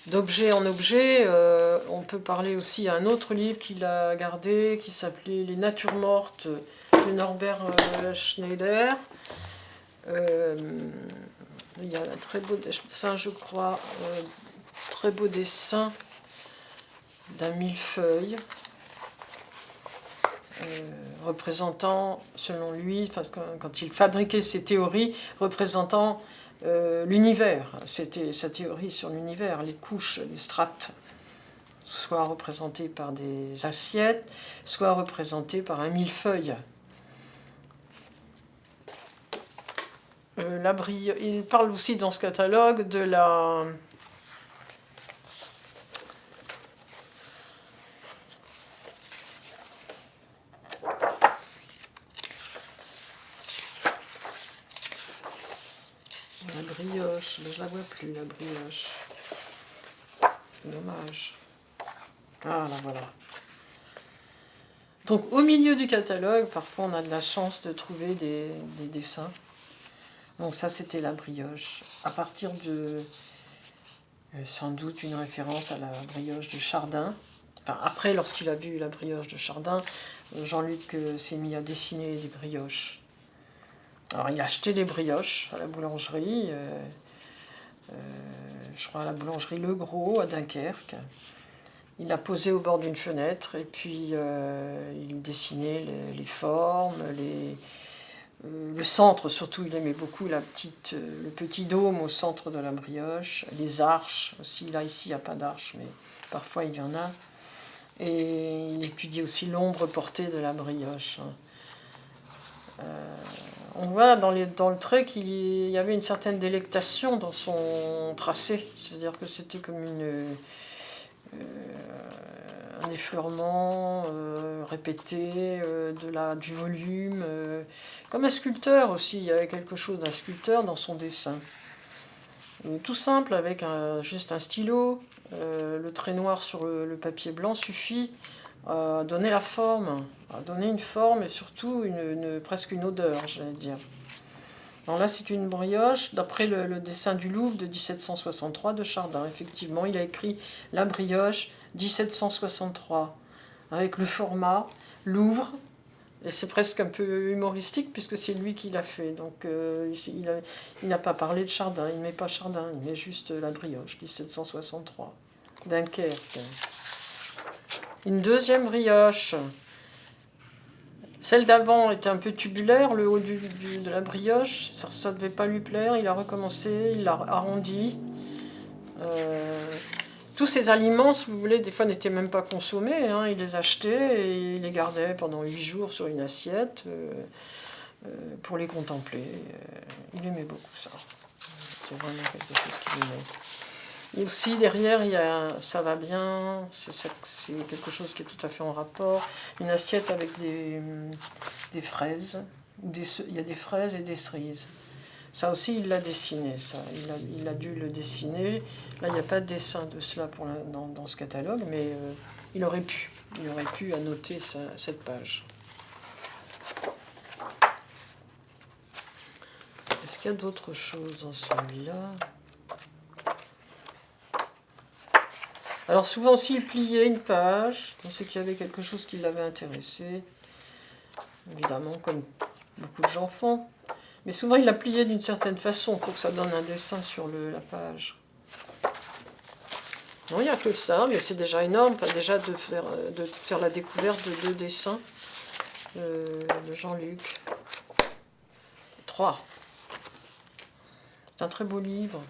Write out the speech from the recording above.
d'objet en objet, on peut parler aussi à un autre livre qu'il a gardé, qui s'appelait Les Natures mortes de Norbert Schneider. Il y a un très beau dessin, je crois, très beau dessin d'un millefeuille, représentant, selon lui, quand il fabriquait ses théories, représentant l'univers. C'était sa théorie sur l'univers, les couches, les strates, soit représentées par des assiettes, soit représentées par un millefeuille. Il parle aussi dans ce catalogue de la brioche, mais je la vois plus, la brioche. Dommage. Ah, là voilà. Donc au milieu du catalogue, parfois on a de la chance de trouver des dessins. Donc ça c'était la brioche. À partir de sans doute une référence à la brioche de Chardin. Enfin après, lorsqu'il a vu la brioche de Chardin, Jean-Luc s'est mis à dessiner des brioches. Alors il a acheté des brioches à la boulangerie, je crois à la boulangerie Le Gros à Dunkerque. Il l'a posé au bord d'une fenêtre et puis il dessinait les formes, le centre surtout, il aimait beaucoup le petit dôme au centre de la brioche, les arches aussi, là ici il n'y a pas d'arches mais parfois il y en a. Et il étudiait aussi l'ombre portée de la brioche. On voit dans le trait qu'il y avait une certaine délectation dans son tracé, c'est-à-dire que c'était comme un effleurement répété du volume, comme un sculpteur aussi, il y avait quelque chose d'un sculpteur dans son dessin. Tout simple, avec juste un stylo, le trait noir sur le papier blanc suffit à donner la forme, à donner une forme et surtout presque une odeur, j'allais dire. Alors là, c'est une brioche, d'après le dessin du Louvre de 1763 de Chardin. Effectivement, il a écrit la brioche 1763, avec le format Louvre, et c'est presque un peu humoristique puisque c'est lui qui l'a fait. Donc il n'a pas parlé de Chardin, il ne met pas Chardin, il met juste la brioche 1763, Dunkerque. Une deuxième brioche. Celle d'avant était un peu tubulaire, le haut de la brioche, ça ne devait pas lui plaire, il a recommencé, il l'a arrondi. Tous ces aliments, si vous voulez, des fois n'étaient même pas consommés, hein, il les achetait et il les gardait pendant 8 jours sur une assiette pour les contempler. Il aimait beaucoup ça. C'est vraiment quelque chose qu'il aimait. Et aussi derrière, ça va bien, c'est quelque chose qui est tout à fait en rapport, une assiette avec des fraises, il y a des fraises et des cerises. Ça aussi, il l'a dessiné, ça. Il a dû le dessiner. Là, il n'y a pas de dessin de cela dans ce catalogue, mais il aurait pu annoter cette page. Est-ce qu'il y a d'autres choses dans celui-là ? Alors souvent aussi, il pliait une page, on sait qu'il y avait quelque chose qui l'avait intéressé, évidemment, comme beaucoup de gens font. Mais souvent, il la pliait d'une certaine façon pour que ça donne un dessin sur la page. Non, il n'y a que ça, mais c'est déjà énorme, enfin, déjà de faire la découverte de 2 dessins de Jean-Luc. 3. C'est un très beau livre.